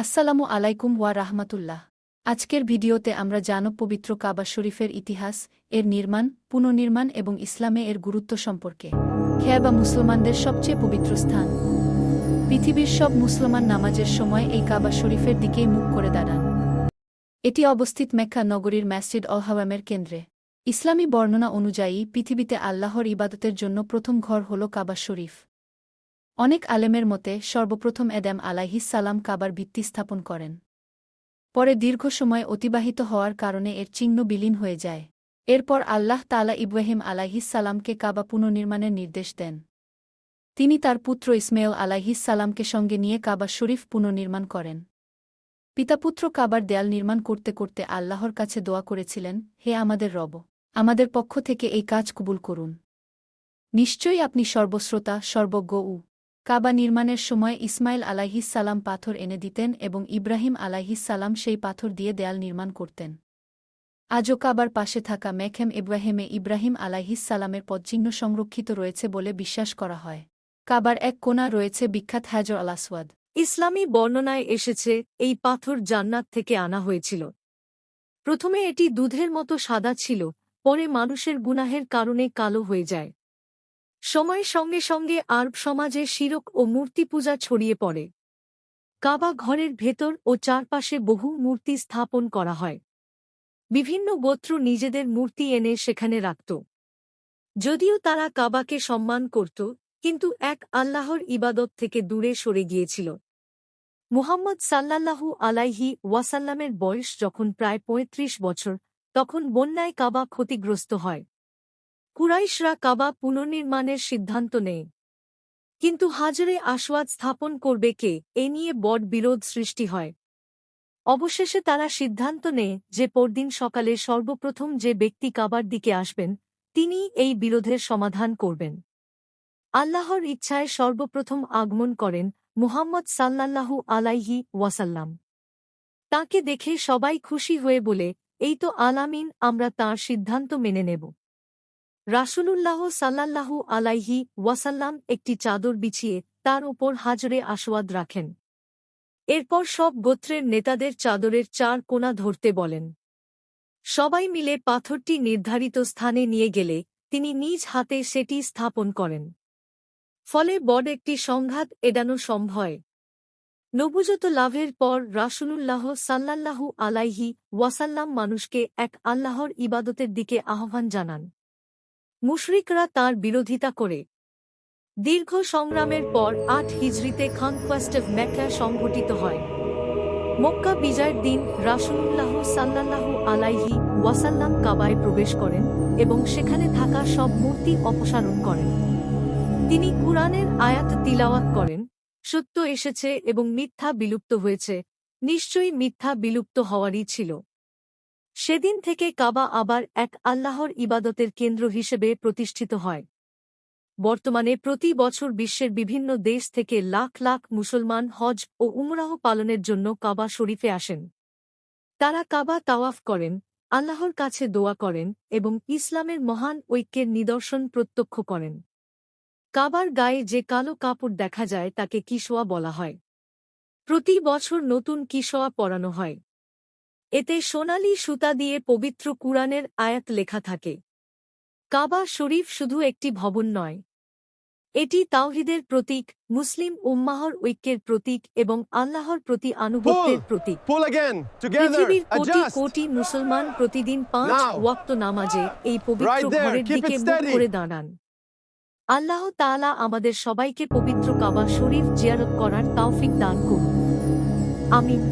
আসসালামু আলাইকুম ওয়া রাহমাতুল্লাহ। আজকের ভিডিওতে আমরা জানব পবিত্র কাবা শরীফের ইতিহাস, এর নির্মাণ, পুনর্নির্মাণ এবং ইসলামে এর গুরুত্ব সম্পর্কে। কাবা মুসলমানদের সবচেয়ে পবিত্র স্থান। পৃথিবীর সব মুসলমান নামাজের সময় এই কাবা শরীফের দিকেই মুখ করে দাঁড়ান। এটি অবস্থিত মেক্কা নগরীর মসজিদ আল হারামের কেন্দ্রে। ইসলামী বর্ণনা অনুযায়ী পৃথিবীতে আল্লাহর ইবাদতের জন্য প্রথম ঘর হল কাবা শরীফ। অনেক আলেমের মতে সর্বপ্রথম আদম আলাইহিস সালাম কাবার ভিত্তি স্থাপন করেন। পরে দীর্ঘ সময় অতিবাহিত হওয়ার কারণে এর চিহ্ন বিলীন হয়ে যায়। এরপর আল্লাহ তাআলা ইব্রাহিম আলাইহিস সালামকে কাবা পুনর্নির্মাণের নির্দেশ দেন। তিনি তার পুত্র ইসমাইল আলাইহিস সালামকে সঙ্গে নিয়ে কাবা শরীফ পুনর্নির্মাণ করেন। পিতাপুত্র কাবার দেয়াল নির্মাণ করতে করতে আল্লাহর কাছে দোয়া করেছিলেন, হে আমাদের রব, আমাদের পক্ষ থেকে এই কাজ কবুল করুন। নিশ্চয়ই আপনি সর্বশ্রোতা, সর্বজ্ঞ। কাবা নির্মাণের সময় ইসমাইল আলাইহিস সালাম পাথর এনে দিতেন এবং ইব্রাহিম আলাইহিস সালাম সেই পাথর দিয়ে দেয়াল নির্মাণ করতেন। আজও কাবার পাশে থাকা মেখেম ইব্রাহিমে ইব্রাহিম আলাইহিস সালামের পদচিহ্ন সংরক্ষিত রয়েছে বলে বিশ্বাস করা হয়। কাবার এক কোণা রয়েছে বিখ্যাত হাজর আল আসওয়াদ। ইসলামী বর্ণনায় এসেছে এই পাথর জান্নাত থেকে আনা হয়েছিল। প্রথমে এটি দুধের মতো সাদা ছিল, পরে মানুষের গুনাহের কারণে কালো হয়ে যায়। সময়ের সঙ্গে সঙ্গে আরব সমাজে শিরক ও মূর্তি পূজা ছড়িয়ে পড়ে। কাবা ঘরের ভেতর ও চারপাশে বহু মূর্তি স্থাপন করা হয়। বিভিন্ন গোত্র নিজেদের মূর্তি এনে সেখানে রাখত। যদিও তারা কাবাকে সম্মান করত, কিন্তু এক আল্লাহর ইবাদত থেকে দূরে সরে গিয়েছিল। মুহাম্মদ সাল্লাল্লাহু আলাইহি ওয়াসাল্লামের বয়স যখন প্রায় ৩৫ বছর, তখন বন্যায় কাবা ক্ষতিগ্রস্ত হয়। কুরাইশরা কাবা পুনর্নির্মাণের সিদ্ধান্ত নেয়। কিন্তু হাজরে আসওয়াদ স্থাপন করবে কে, এ নিয়ে বড় বিরোধ সৃষ্টি হয়। অবশেষে তারা সিদ্ধান্ত নেয় যে পরদিন সকালে সর্বপ্রথম যে ব্যক্তি কাবার দিকে আসবেন, তিনিই এই বিরোধের সমাধান করবেন। আল্লাহর ইচ্ছায় সর্বপ্রথম আগমন করেন মুহাম্মদ সাল্লাল্লাহু আলাইহি ওয়াসাল্লাম। তাঁকে দেখে সবাই খুশি হয়ে বলে, এই তো আলামিন, আমরা তাঁর সিদ্ধান্ত মেনে নেব। রাসূলুল্লাহ সাল্লাল্লাহু আলাইহি ওয়াসাল্লাম একটি চাদর বিছিয়ে তার উপর হাজরে আসওয়াদ রাখেন। এরপর সব গোত্রের নেতাদের চাদরের ৪ কোণা ধরতে বলেন। সবাই মিলে পাথরটি নির্ধারিত স্থানে নিয়ে গেলে তিনি নিজ হাতে সেটি স্থাপন করেন। ফলে বড় একটি সংঘাত এড়ানো সম্ভব হয়। নবুয়ত লাভের পর রাসূলুল্লাহ সাল্লাল্লাহু আলাইহি ওয়াসাল্লাম মানুষকে এক আল্লাহর ইবাদতের দিকে আহ্বান জানান। মুশরিকরা তাঁর বিরোধিতা করে। দীর্ঘ সংগ্রামের পর ৮ হিজরিতে কনকোয়েস্ট অফ মেক্কা সংঘটিত হয়। মক্কা বিজয়ের দিন রাসূলুল্লাহ সাল্লাল্লাহু আলাইহি ওয়াসাল্লাম কাবায় প্রবেশ করেন এবং সেখানে থাকা সব মূর্তি অপসারণ করেন। তিনি কুরআনের আয়াত তিলাওয়াত করেন, সত্য এসেছে এবং মিথ্যা বিলুপ্ত হয়েছে, নিশ্চয়ই মিথ্যা বিলুপ্ত হওয়ারই ছিল। সেদিন থেকে কাবা আবার এক আল্লাহর ইবাদতের কেন্দ্র হিসেবে প্রতিষ্ঠিত হয়। বর্তমানে প্রতি বছর বিশ্বের বিভিন্ন দেশ থেকে লাখ লাখ মুসলমান হজ ও উমরাহ পালনের জন্য কাবা শরীফে আসেন। তারা কাবা তাওয়াফ করেন, আল্লাহর কাছে দোয়া করেন এবং ইসলামের মহান ঐক্যের নিদর্শন প্রত্যক্ষ করেন। কাবার গায়ে যে কালো কাপড় দেখা যায় তাকে কিসওয়া বলা হয়। প্রতি বছর নতুন কিসওয়া পরানো হয়। এতে সোনালি সুতা দিয়ে পবিত্র কুরআনের আয়াত লেখা থাকে। কাবা শরীফ শুধু একটি ভবন নয়, এটি তাওহীদের প্রতীক, মুসলিম উম্মাহর ঐক্যের প্রতীক এবং আল্লাহর প্রতি আনুগত্যের প্রতীক। পৃথিবীর কোটি কোটি মুসলমান প্রতিদিন ৫ ওয়াক্ত নামাজে এই পবিত্র ঘরের দিকে মুখ করে দাঁড়ান। আল্লাহ তাআলা আমাদের সবাইকে পবিত্র কাবা শরীফ জিয়ারত করার তৌফিক দান করুন। আমিন।